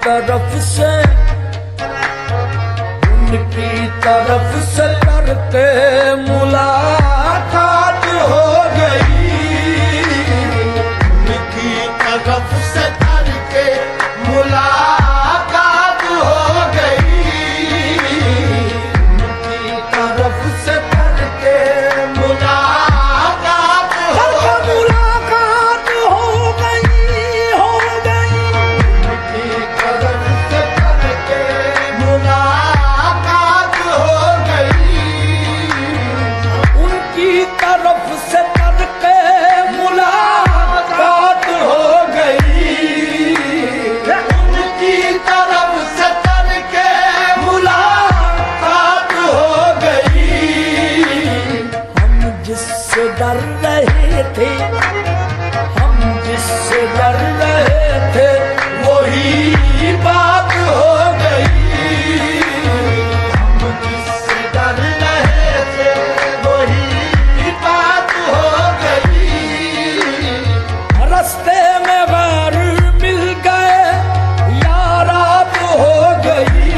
तरफ से करके मुलाकात हो गई, उनकी तरफ से करके मुलाकात हो गई, उनकी तरफ से करके मुलाकात हो गई, उनकी तरफ से करके मुलाकात हो गई, उनकी तरफ से करके मुलाकात हो गई, उनकी तरफ से करके मुलाकात हो गई। हम जिससे डर रहे थे, हम जिससे डर रहे थे, वही बात हो गई। हम जिससे डर रहे थे, वही बात हो गई। रास्ते में गैर मिल गए, यारात हो गई।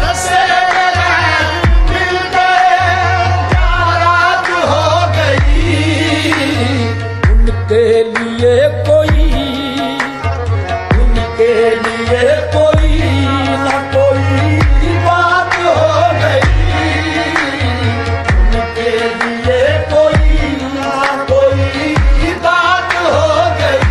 रास्ते में गैर मिल गए, यारात हो गई। उनके लिए कोई ना कोई बात हो गई, उनके लिए कोई ना कोई बात हो गई।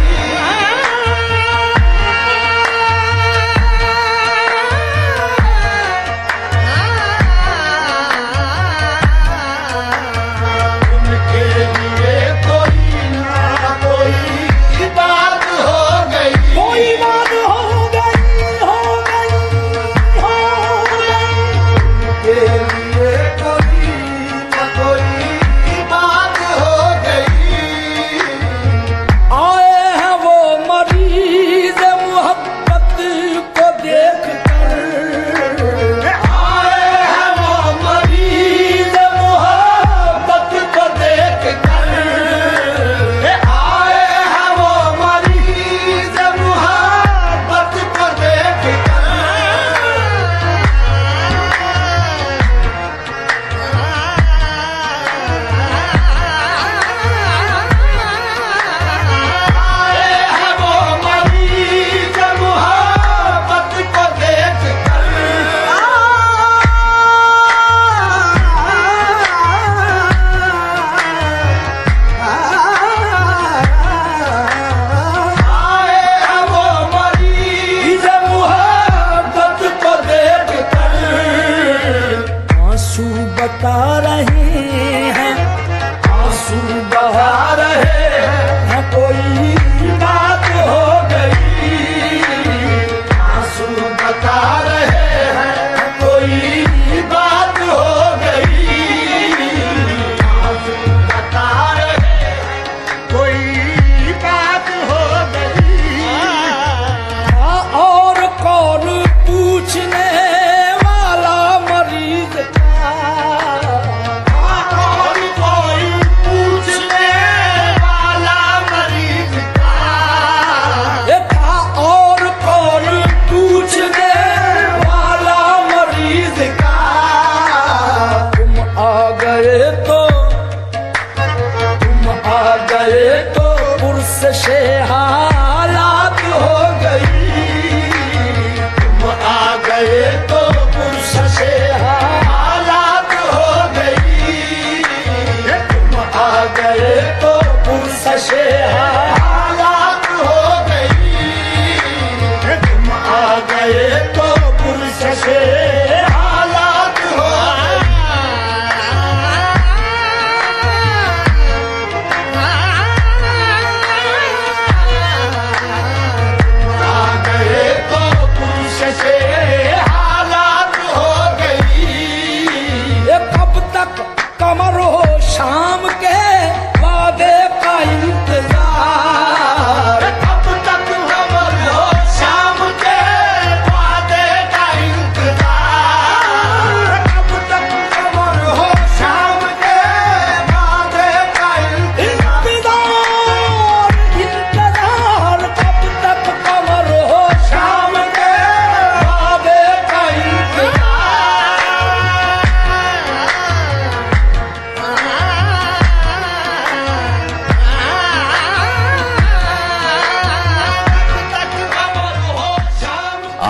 उनके लिए कोई ना कोई बात हो गई, कोई बात हो गई, हो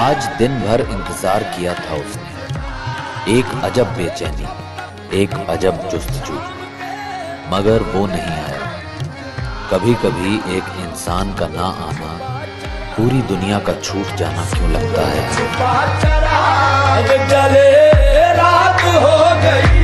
आज दिन भर इंतजार किया था उसने, एक अजब बेचैनी, एक अजब जुस्तजू, मगर वो नहीं आया। कभी कभी एक इंसान का ना आना पूरी दुनिया का छूट जाना क्यों लगता है। चले रात हो गई।